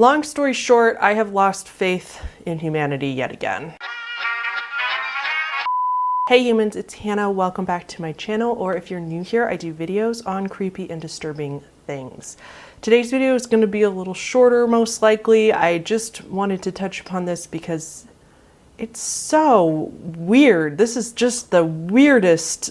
Long story short, I have lost faith in humanity yet again. Hey humans, it's Hannah. Welcome back to my channel, or if you're new here, I do videos on creepy and disturbing things. Today's video is going to be a little shorter, most likely. I just wanted to touch upon this because it's so weird. This is just the weirdest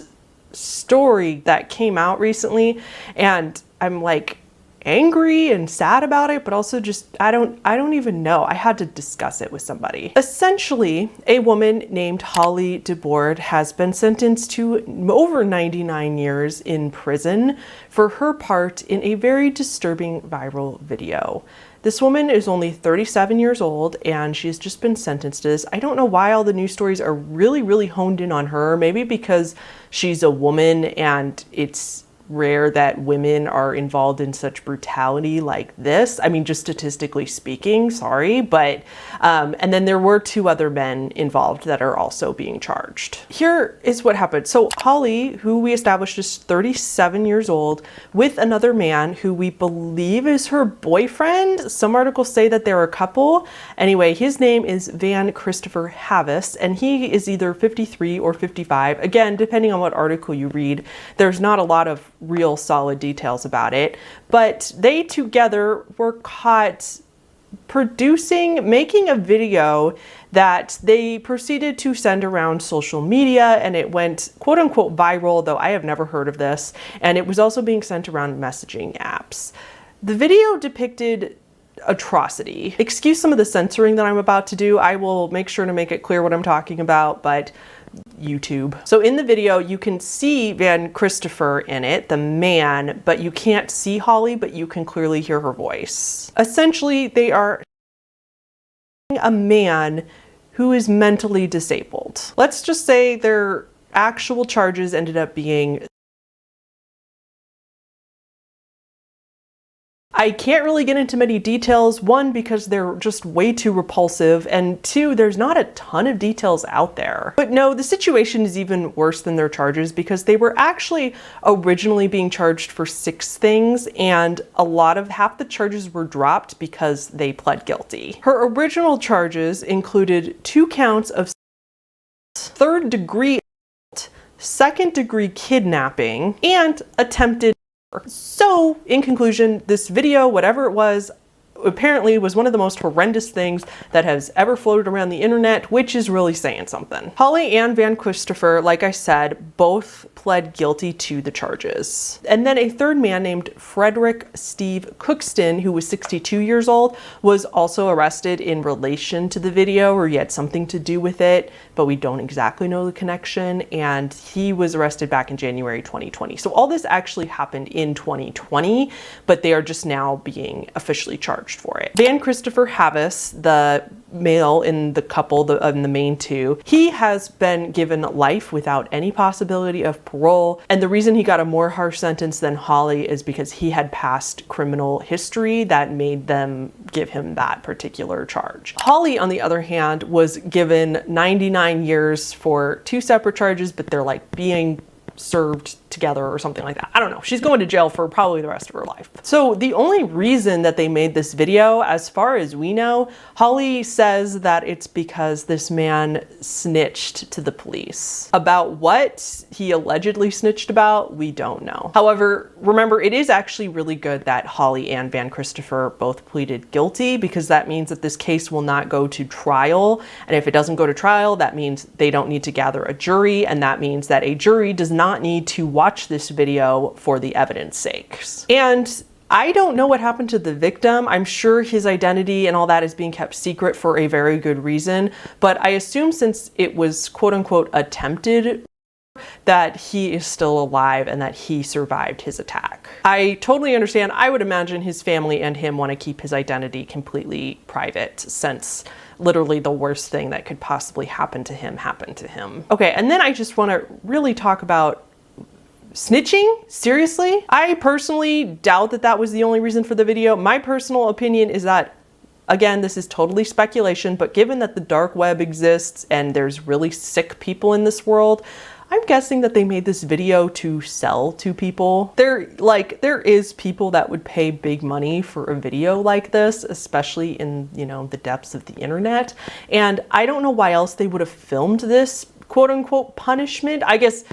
story that came out recently, and I'm like angry and sad about it, but also just I don't even know. I had to discuss it with somebody. Essentially, a woman named DeBord has been sentenced to over 99 years in prison for her part in a very disturbing viral video. This woman is only 37 years old and she's just been sentenced to this. I don't know why all the news stories are really honed in on her. Maybe because she's a woman and it's rare that women are involved in such brutality like this. I mean, just statistically speaking, sorry, but and then there were two other men involved that are also being charged. Here is what happened. So Holly, who we established is 37 years old, with another man who we believe is her boyfriend. Some articles say that they're a couple. Anyway, his name is Van Christopher Havis, and he is either 53 or 55. Again, depending on what article you read, there's not a lot of real solid details about it, but they together were caught making a video that they proceeded to send around social media, and it went quote unquote viral, though I have never heard of this, and it was also being sent around messaging apps. The video depicted atrocity. Excuse some of the censoring that I'm about to do. I will make sure to make it clear what I'm talking about, but YouTube. So in the video, you can see Van Christopher in it, the man, but you can't see Holly, but you can clearly hear her voice. Essentially, they are a man who is mentally disabled. Let's just say their actual charges ended up being, I can't really get into many details, one, because they're just way too repulsive, and two, there's not a ton of details out there. But no, the situation is even worse than their charges because they were actually originally being charged for 6 things, and half the charges were dropped because they pled guilty. Her original charges included 2 counts of 3rd-degree, 2nd-degree kidnapping, and attempted. So, in conclusion, this video, whatever it was, apparently was one of the most horrendous things that has ever floated around the internet, which is really saying something. Holly and Van Christopher, like I said, both pled guilty to the charges. And then a third man named Frederick Steve Cookston, who was 62 years old, was also arrested in relation to the video, or he had something to do with it, but we don't exactly know the connection, and he was arrested back in January 2020. So all this actually happened in 2020, but they are just now being officially charged for it. Van Christopher Havis, the male in the couple, in the main two, he has been given life without any possibility of parole, and the reason he got a more harsh sentence than Holly is because he had past criminal history that made them give him that particular charge. Holly, on the other hand, was given 99 years for 2 separate charges, but they're like being served together or something like that. I don't know. She's going to jail for probably the rest of her life. So the only reason that they made this video, as far as we know, Holly says that it's because this man snitched to the police. About what he allegedly snitched about, we don't know. However, remember, it is actually really good that Holly and Van Christopher both pleaded guilty, because that means that this case will not go to trial. And if it doesn't go to trial, that means they don't need to gather a jury, and that means that a jury does not need to watch this video for the evidence sakes. And I don't know what happened to the victim. I'm sure his identity and all that is being kept secret for a very good reason, but I assume since it was quote unquote attempted, that he is still alive and that he survived his attack. I totally understand. I would imagine his family and him want to keep his identity completely private, since literally the worst thing that could possibly happen to him happened to him. Okay, and then I just want to really talk about snitching? Seriously? I personally doubt that that was the only reason for the video. My personal opinion is that, again, this is totally speculation, but given that the dark web exists and there's really sick people in this world, I'm guessing that they made this video to sell to people. There is people that would pay big money for a video like this, especially in, you know, the depths of the internet. And I don't know why else they would have filmed this quote unquote punishment. I guess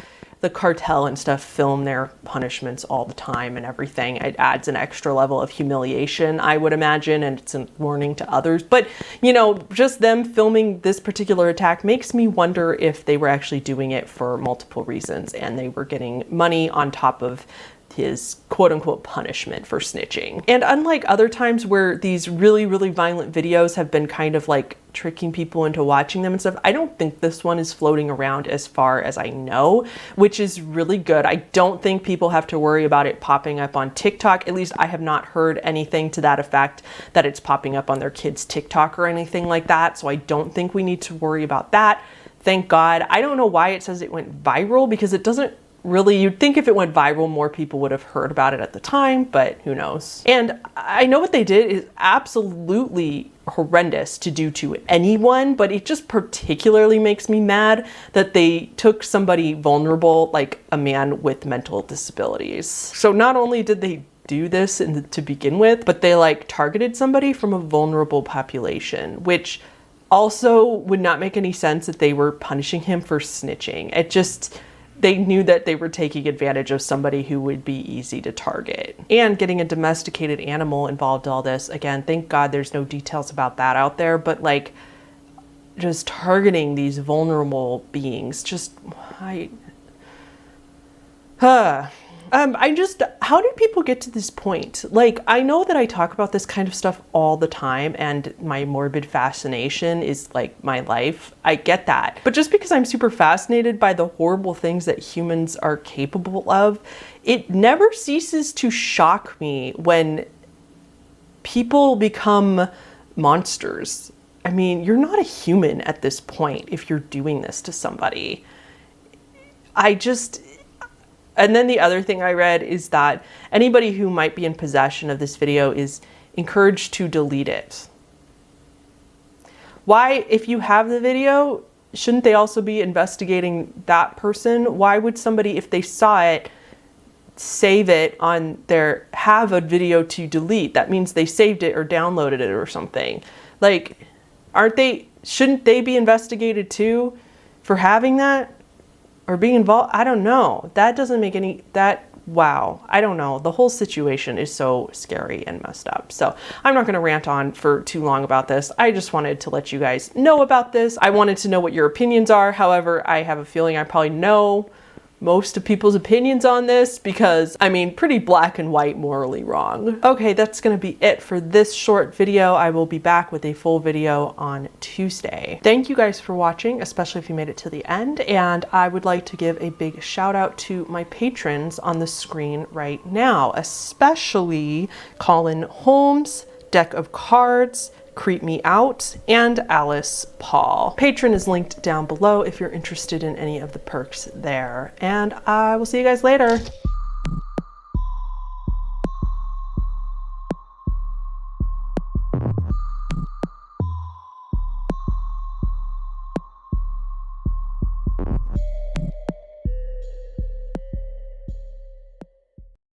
the cartel and stuff film their punishments all the time and everything. It adds an extra level of humiliation, I would imagine, and it's a warning to others. But, you know, just them filming this particular attack makes me wonder if they were actually doing it for multiple reasons and they were getting money on top of his quote unquote punishment for snitching. And unlike other times where these really, really violent videos have been kind of like tricking people into watching them and stuff, I don't think this one is floating around as far as I know, which is really good. I don't think people have to worry about it popping up on TikTok. At least I have not heard anything to that effect that it's popping up on their kids' TikTok or anything like that. So I don't think we need to worry about that. Thank God. I don't know why it says it went viral, because it doesn't really, you'd think if it went viral, more people would have heard about it at the time, but who knows. And I know what they did is absolutely horrendous to do to anyone, but it just particularly makes me mad that they took somebody vulnerable, like a man with mental disabilities. So not only did they do this to begin with, but they like targeted somebody from a vulnerable population, which also would not make any sense that they were punishing him for snitching. It just, they knew that they were taking advantage of somebody who would be easy to target. And getting a domesticated animal involved in all this, again, thank God there's no details about that out there, but like just targeting these vulnerable beings, just, how do people get to this point? Like, I know that I talk about this kind of stuff all the time and my morbid fascination is like my life. I get that. But just because I'm super fascinated by the horrible things that humans are capable of, it never ceases to shock me when people become monsters. I mean, you're not a human at this point if you're doing this to somebody. And then the other thing I read is that anybody who might be in possession of this video is encouraged to delete it. Why, if you have the video, shouldn't they also be investigating that person? Why would somebody, if they saw it, save it on their, have a video to delete? That means they saved it or downloaded it or something. Like, shouldn't they be investigated too for having that? Or being involved? I don't know. That doesn't make wow. I don't know. The whole situation is so scary and messed up. So I'm not going to rant on for too long about this. I just wanted to let you guys know about this. I wanted to know what your opinions are. However, I have a feeling I probably know most of people's opinions on this because, I mean, pretty black and white, morally wrong. Okay, that's gonna be it for this short video. I will be back with a full video on Tuesday. Thank you guys for watching, especially if you made it to the end. And I would like to give a big shout out to my patrons on the screen right now, especially Colin Holmes, Deck of Cards, Creep Me Out, and Alice Paul. Patreon is linked down below if you're interested in any of the perks there. And I will see you guys later.